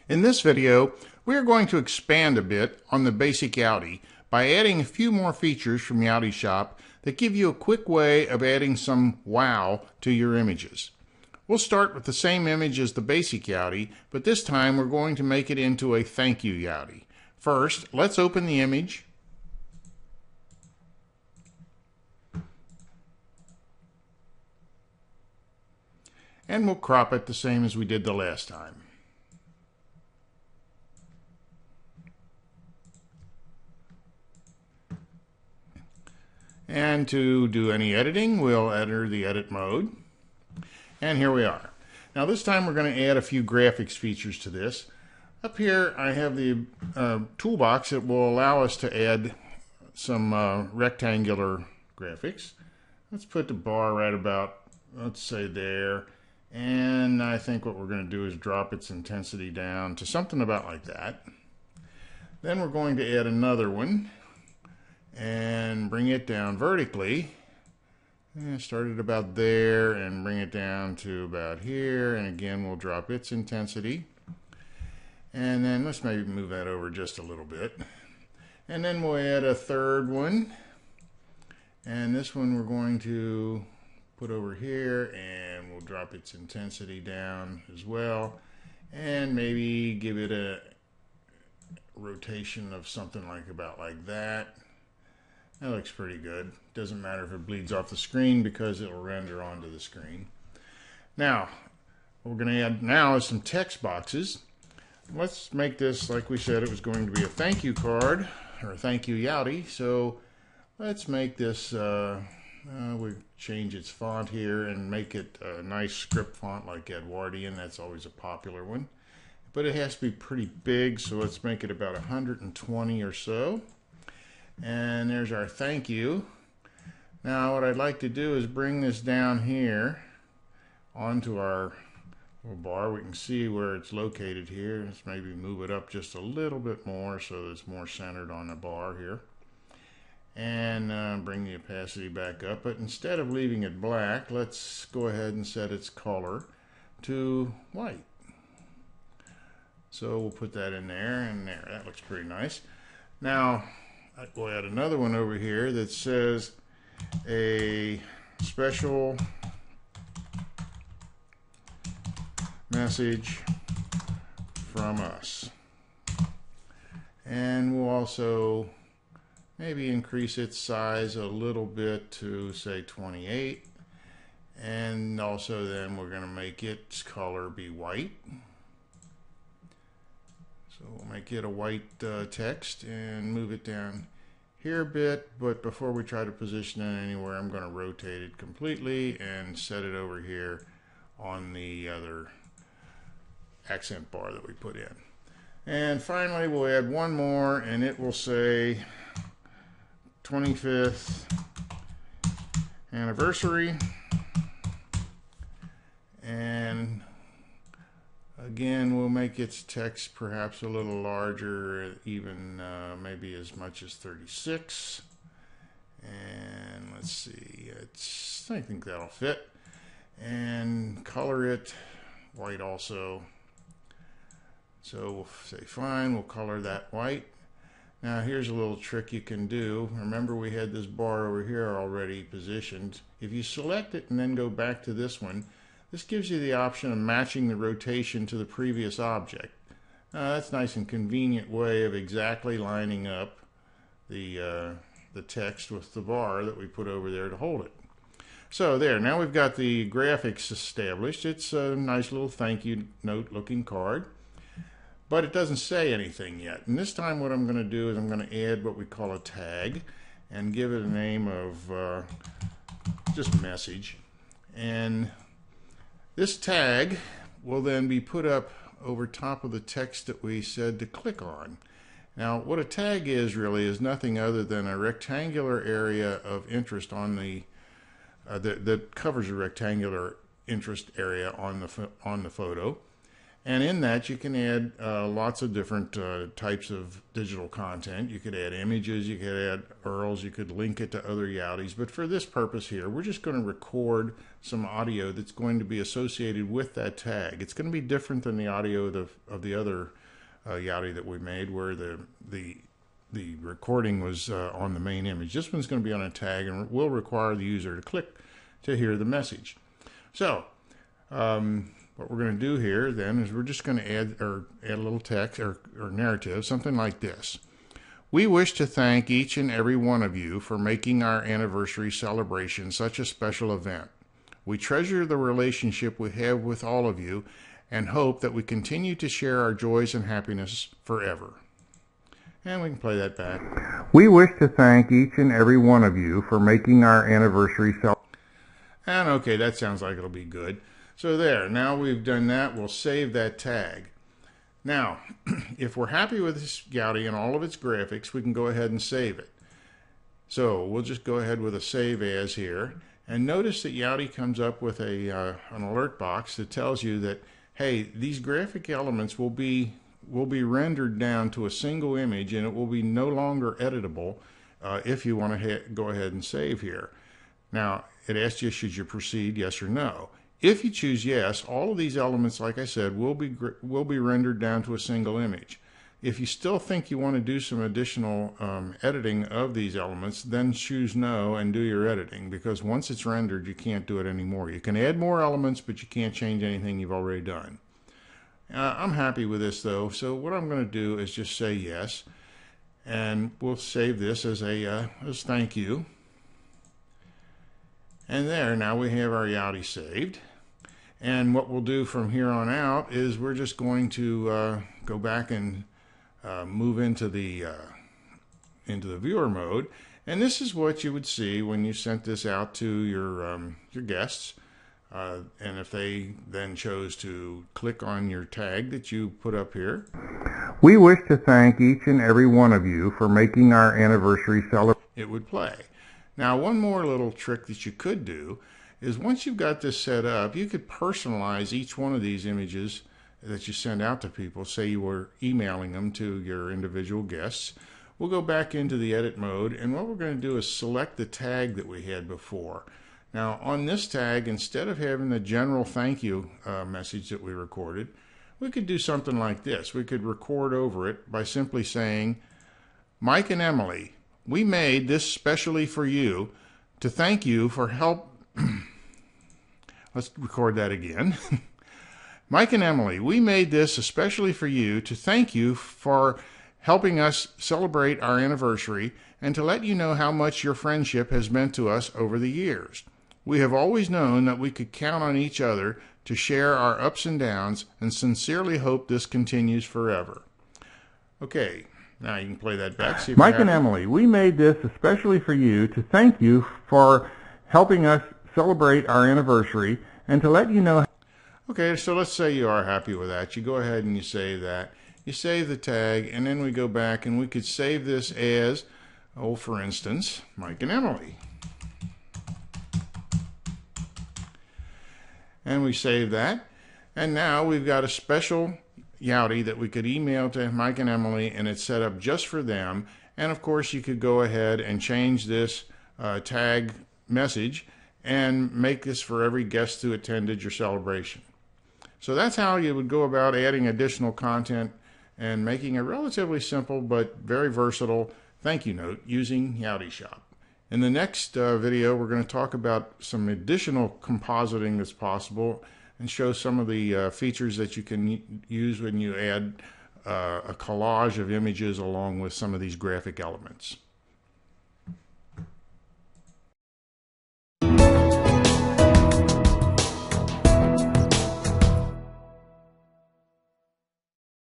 In this video, we are going to expand a bit on the basic Yowdi by adding a few more features from Yowdi Shop that give you a quick way of adding some wow to your images. We'll start with the same image as the basic Yowdi, but this time we're going to make it into a thank you Yowdi. First, let's open the image. And we'll crop it the same as we did the last time. And to do any editing, we'll enter the edit mode. And here we are. Now this time we're going to add a few graphics features to this. Up here I have the toolbox that will allow us to add some rectangular graphics. Let's put the bar right about, let's say there. And I think what we're going to do is drop its intensity down to something about like that. Then we're going to add another one and bring it down vertically. And start it about there and bring it down to about here. And again, we'll drop its intensity. And then let's maybe move that over just a little bit. And then we'll add a third one. And this one we're going to put over here, and we'll drop its intensity down as well. And maybe give it a rotation of something like about like that. That looks pretty good. Doesn't matter if it bleeds off the screen because it'll render onto the screen. Now, what we're going to add now is some text boxes. Let's make this, like we said, it was going to be a thank you card, or a thank you Yowdi. So let's make this, we change its font here and make it a nice script font like Edwardian. That's always a popular one. But it has to be pretty big, so let's make it about 120 or so. And there's our thank you. Now what I'd like to do is bring this down here onto our little bar. We can see where it's located here. Let's maybe move it up just a little bit more so it's more centered on the bar here. And bring the opacity back up. But instead of leaving it black, let's go ahead and set its color to white. So we'll put that in there, and there. That looks pretty nice. Now, we'll add another one over here that says a special message from us. And we'll also maybe increase its size a little bit to say 28. And also then we're going to make its color be white. So we'll make it a white text and move it down here a bit, but before we try to position it anywhere, I'm going to rotate it completely and set it over here on the other accent bar that we put in. And finally we'll add one more, and it will say 25th anniversary. And again, we'll make its text perhaps a little larger, even maybe as much as 36. And let's see, I think that'll fit. And color it white also. So we'll say fine, we'll color that white. Now here's a little trick you can do. Remember we had this bar over here already positioned. If you select it and then go back to this one, this gives you the option of matching the rotation to the previous object. That's a nice and convenient way of exactly lining up the text with the bar that we put over there to hold it. So there, now we've got the graphics established. It's a nice little thank you note looking card, but it doesn't say anything yet. And this time what I'm going to do is I'm going to add what we call a tag and give it a name of just message. And this tag will then be put up over top of the text that we said to click on. Now, what a tag is really is nothing other than a rectangular area of interest on the that covers a rectangular interest area on the photo. And in that, you can add lots of different types of digital content. You could add images, you could add URLs, you could link it to other Yowdis. But for this purpose here, we're just going to record some audio that's going to be associated with that tag. It's going to be different than the audio of the other Yowdi that we made, where the recording was on the main image. This one's going to be on a tag and will require the user to click to hear the message. So, what we're going to do here then is we're just going to add a little text or narrative, something like this. We wish to thank each and every one of you for making our anniversary celebration such a special event. We treasure the relationship we have with all of you and hope that we continue to share our joys and happiness forever. And we can play that back. We wish to thank each and every one of you for making our anniversary celebration. And okay, that sounds like it'll be good. So there, now we've done that, we'll save that tag. Now, if we're happy with this Yowdi and all of its graphics, we can go ahead and save it. So we'll just go ahead with a save as here. And notice that Yowdi comes up with an alert box that tells you that, hey, these graphic elements will be rendered down to a single image, and it will be no longer editable if you want to go ahead and save here. Now, it asks you, should you proceed, yes or no. If you choose yes, all of these elements, like I said, will be rendered down to a single image. If you still think you want to do some additional editing of these elements, then choose no and do your editing, because once it's rendered, you can't do it anymore. You can add more elements, but you can't change anything you've already done. I'm happy with this though, so what I'm going to do is just say yes, and we'll save this as thank you. And there, now we have our Yowdi saved. And what we'll do from here on out is we're just going to go back and move into the viewer mode. And this is what you would see when you sent this out to your guests. And if they then chose to click on your tag that you put up here. We wish to thank each and every one of you for making our anniversary celebration. It would play. Now, one more little trick that you could do is once you've got this set up, you could personalize each one of these images that you send out to people. Say you were emailing them to your individual guests. We'll go back into the edit mode, and what we're going to do is select the tag that we had before. Now, on this tag, instead of having the general thank you message that we recorded, we could do something like this. We could record over it by simply saying, Mike and Emily, we made this specially for you to thank you for help. Let's record that again. Mike and Emily, we made this especially for you to thank you for helping us celebrate our anniversary and to let you know how much your friendship has meant to us over the years. We have always known that we could count on each other to share our ups and downs and sincerely hope this continues forever. Okay. Now you can play that back. See if Mike and Emily, we made this especially for you to thank you for helping us celebrate our anniversary and to let you know. Okay, so let's say you are happy with that. You go ahead and you save that. You save the tag, and then we go back and we could save this as, oh, for instance, Mike and Emily. And we save that. And now we've got a special Yowdi that we could email to Mike and Emily, and it's set up just for them. And of course you could go ahead and change this tag message and make this for every guest who attended your celebration. So that's how you would go about adding additional content and making a relatively simple but very versatile thank you note using Yowdi Shop. In the next video, we're going to talk about some additional compositing that's possible and show some of the features that you can use when you add a collage of images along with some of these graphic elements.